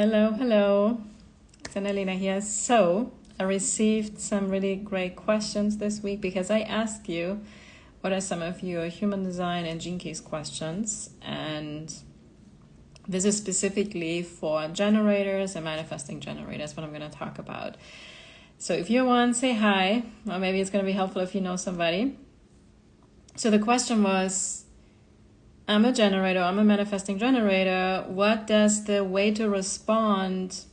Hello, hello. It's Annalena here. So, I received some really great questions this week because I asked you what are some of your human design and gene keys questions. And this is specifically for generators and manifesting generators, what I'm going to talk about. So, if you're one, say hi, or maybe it's going to be helpful if you know somebody. So, the question was, I'm a generator, I'm a manifesting generator. What does the way to respond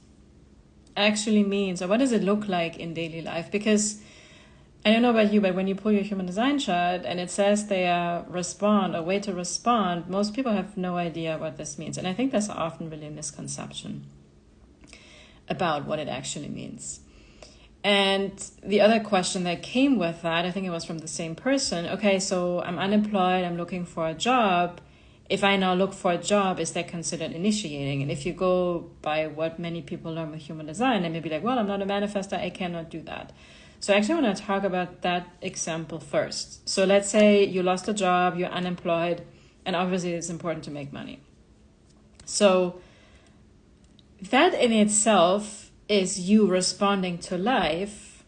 actually mean? So what does it look like in daily life? Because I don't know about you, but when you pull your human design chart and it says they respond, a way to respond, most people have no idea what this means. And I think there's often really a misconception about what it actually means. And the other question that came with that, I think it was from the same person. Okay, so I'm unemployed, I'm looking for a job. If I now look for a job, is that considered initiating? And if you go by what many people learn with human design, they may be like, well, I'm not a manifestor, I cannot do that. So I actually want to talk about that example first. So let's say you lost a job, you're unemployed, and obviously it's important to make money. So that in itself is you responding to life.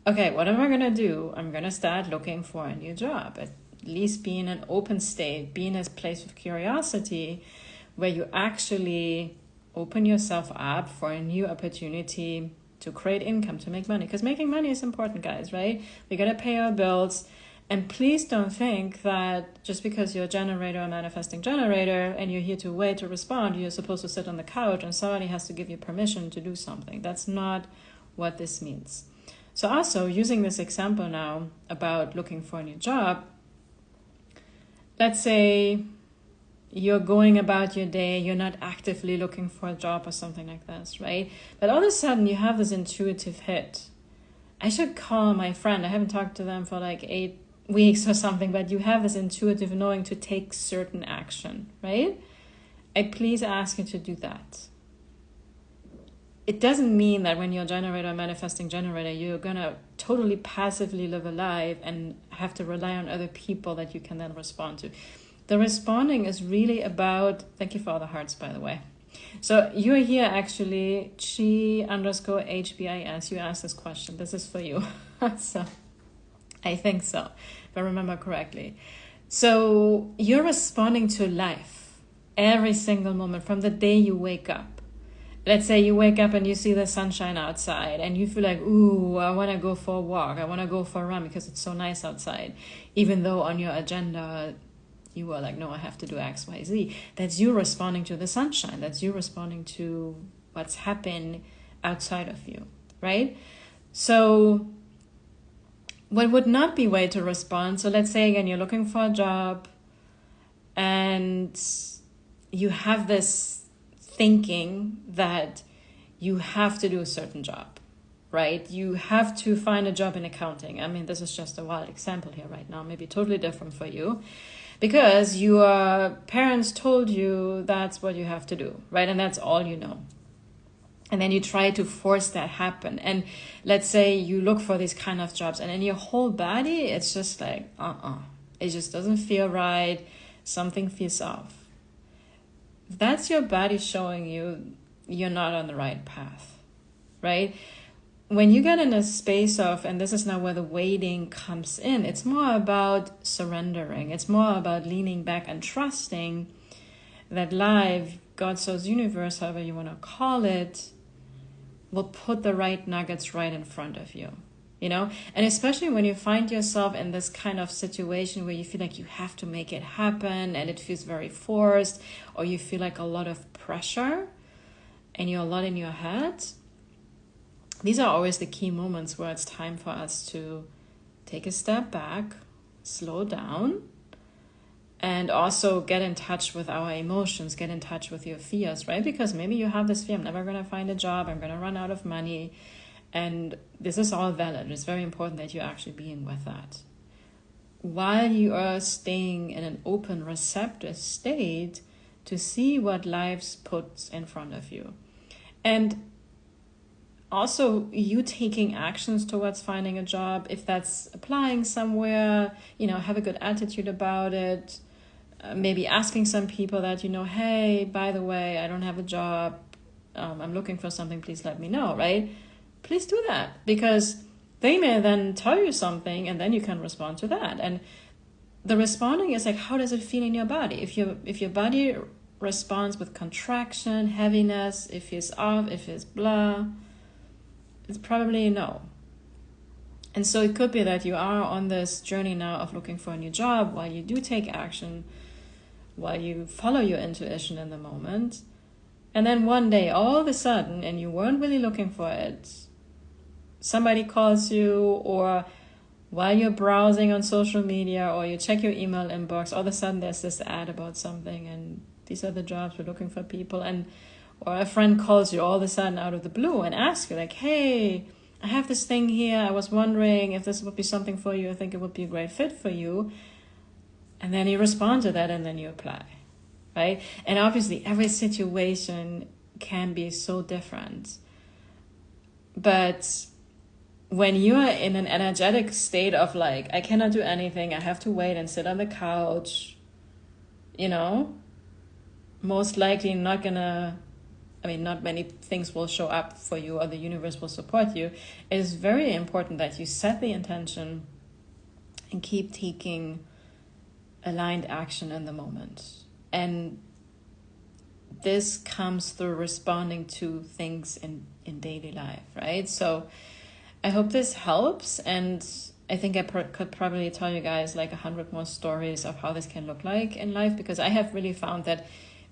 Okay, what am I going to do? I'm going to start looking for a new job. At least be in an open state, be in a place of curiosity where you actually open yourself up for a new opportunity to create income, to make money. Because making money is important, guys, right? We got to pay our bills. And please don't think that just because you're a generator or manifesting generator and you're here to wait to respond, you're supposed to sit on the couch and somebody has to give you permission to do something. That's not what this means. So also, using this example now about looking for a new job, let's say you're going about your day, you're not actively looking for a job or something like this, right? But all of a sudden you have this intuitive hit. I should call my friend. I haven't talked to them for like 8 weeks or something, but you have this intuitive knowing to take certain action, right? I please ask you to do that. It doesn't mean that when you're a generator or manifesting generator, you're going to totally passively live a life and have to rely on other people that you can then respond to. The responding is really about, thank you for all the hearts, by the way. So you're here actually, chi_HBIS, you asked this question. This is for you. So I think so, if I remember correctly. So you're responding to life every single moment from the day you wake up. Let's say you wake up and you see the sunshine outside and you feel like, ooh, I want to go for a walk. I want to go for a run because it's so nice outside. Even though on your agenda, you were like, no, I have to do X, Y, Z. That's you responding to the sunshine. That's you responding to what's happening outside of you, right? So what would not be way to respond? So let's say, again, you're looking for a job and you have this thinking that you have to do a certain job, right? You have to find a job in accounting. I mean, this is just a wild example here right now, maybe totally different for you, because your parents told you that's what you have to do, right? And that's all you know. And then you try to force that happen. And let's say you look for these kind of jobs and in your whole body, it's just like, it just doesn't feel right. Something feels off. That's your body showing you you're not on the right path, right? When you get in a space of, and this is now where the waiting comes in, it's more about surrendering. It's more about leaning back and trusting that life, God, source, universe, however you want to call it, will put the right nuggets right in front of you. You know, and especially when you find yourself in this kind of situation where you feel like you have to make it happen and it feels very forced, or you feel like a lot of pressure and you're a lot in your head, these are always the key moments where it's time for us to take a step back, slow down, and also get in touch with our emotions, get in touch with your fears, right? Because maybe you have this fear, I'm never going to find a job, I'm going to run out of money. And this is all valid. It's very important that you're actually being with that. While you are staying in an open, receptive state to see what life puts in front of you. And also you taking actions towards finding a job, if that's applying somewhere, you know, have a good attitude about it. Maybe asking some people that, you know, hey, by the way, I don't have a job. I'm looking for something, please let me know, right? Please do that, because they may then tell you something and then you can respond to that. And the responding is like, how does it feel in your body? If your body responds with contraction, heaviness, if it's off, if it's blah, it's probably no. And so it could be that you are on this journey now of looking for a new job while you do take action, while you follow your intuition in the moment. And then one day, all of a sudden, and you weren't really looking for it, somebody calls you, or while you're browsing on social media or you check your email inbox, all of a sudden there's this ad about something and these are the jobs, we're looking for people. And or a friend calls you all of a sudden out of the blue and asks you like, hey, I have this thing here. I was wondering if this would be something for you. I think it would be a great fit for you. And then you respond to that and then you apply, right? And obviously every situation can be so different. But when you are in an energetic state of like, I cannot do anything, I have to wait and sit on the couch, most likely not many things will show up for you or the universe will support you. It is very important that you set the intention and keep taking aligned action in the moment. And this comes through responding to things in daily life, right? So I hope this helps. And I think I could probably tell you guys like 100 more stories of how this can look like in life, because I have really found that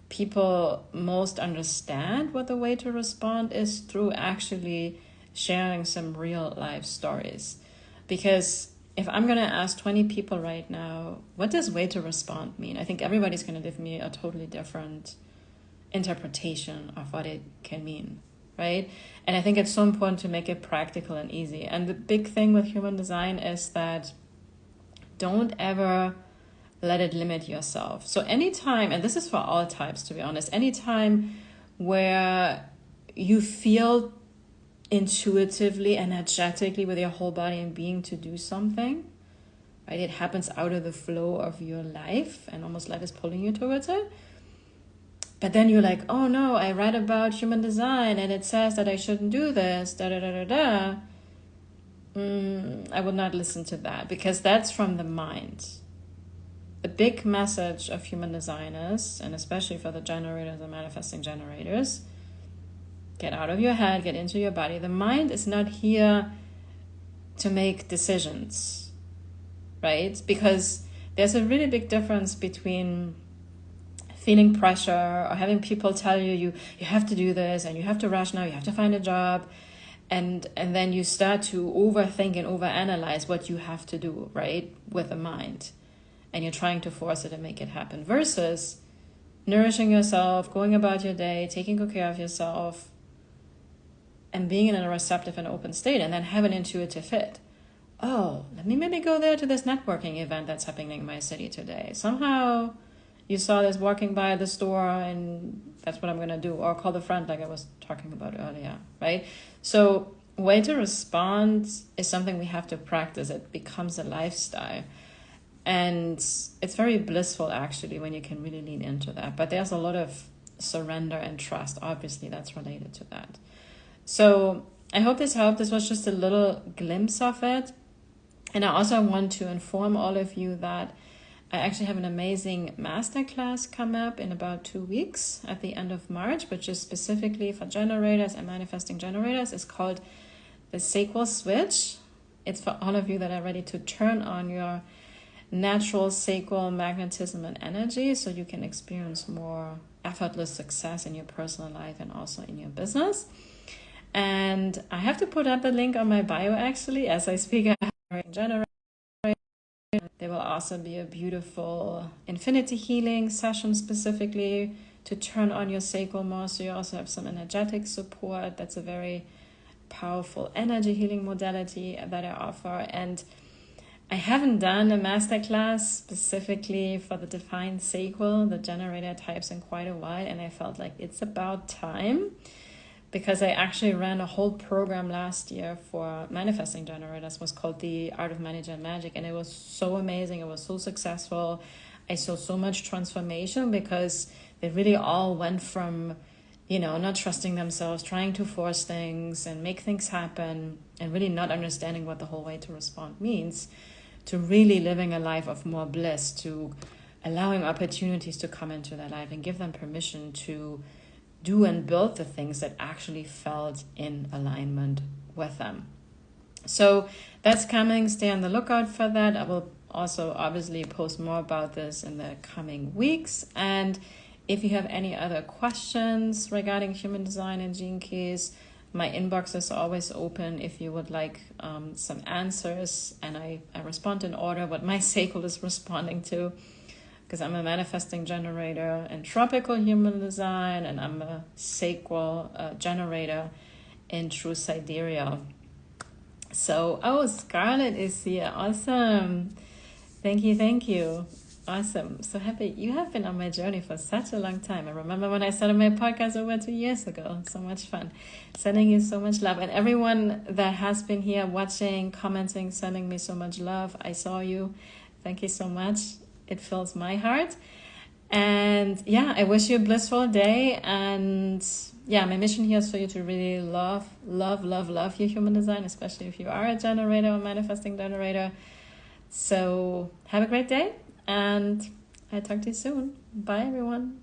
people most understand what the way to respond is through actually sharing some real life stories. Because if I'm going to ask 20 people right now, what does way to respond mean? I think everybody's going to give me a totally different interpretation of what it can mean, right? And I think it's so important to make it practical and easy. And the big thing with human design is that don't ever let it limit yourself. So anytime, and this is for all types, to be honest, anytime where you feel intuitively, energetically with your whole body and being to do something, right? It happens out of the flow of your life and almost life is pulling you towards it. But then you're like, oh no, I read about human design and it says that I shouldn't do this, I would not listen to that, because that's from the mind. The big message of human design is, and especially for the generators and manifesting generators, get out of your head, get into your body. The mind is not here to make decisions, right? Because there's a really big difference between feeling pressure or having people tell you have to do this and you have to rush now, you have to find a job, and then you start to overthink and overanalyze what you have to do, right, with the mind. And you're trying to force it and make it happen, versus nourishing yourself, going about your day, taking good care of yourself, and being in a receptive and open state, and then have an intuitive fit. Oh, let me maybe go there to this networking event that's happening in my city today. Somehow you saw this walking by the store and that's what I'm going to do. Or call the friend like I was talking about earlier, right? So way to respond is something we have to practice. It becomes a lifestyle. And it's very blissful actually when you can really lean into that. But there's a lot of surrender and trust. Obviously that's related to that. So I hope this helped. This was just a little glimpse of it. And I also want to inform all of you that I actually have an amazing masterclass come up in about 2 weeks at the end of March, which is specifically for generators and manifesting generators. It's called the Sacral Switch. It's for all of you that are ready to turn on your natural sacral magnetism and energy so you can experience more effortless success in your personal life and also in your business. And I have to put up the link on my bio actually as I speak. There will also be a beautiful infinity healing session specifically to turn on your sacral more, so you also have some energetic support. That's a very powerful energy healing modality that I offer. And I haven't done a masterclass specifically for the defined sacral, the generator types, in quite a while, and I felt like it's about time, because I actually ran a whole program last year for manifesting generators. It was called The Art of Managing Magic, and it was so amazing. It was so successful. I saw so much transformation because they really all went from not trusting themselves, trying to force things and make things happen, and really not understanding what the whole way to respond means, to really living a life of more bliss, to allowing opportunities to come into their life and give them permission to do and build the things that actually felt in alignment with them. So that's coming. Stay on the lookout for that. I will also obviously post more about this in the coming weeks. And if you have any other questions regarding human design and gene keys, my inbox is always open if you would like some answers. And I respond in order what my sacral is responding to, because I'm a manifesting generator in tropical human design, and I'm a sacral generator in true sidereal. So, Scarlett is here. Awesome. Thank you. Awesome. So happy. You have been on my journey for such a long time. I remember when I started my podcast over 2 years ago. So much fun. Sending you so much love. And everyone that has been here watching, commenting, sending me so much love. I saw you. Thank you so much. It fills my heart. And yeah, I wish you a blissful day. And yeah, my mission here is for you to really love your human design, especially if you are a generator or manifesting generator. So have a great day, and I'll talk to you soon. Bye, everyone.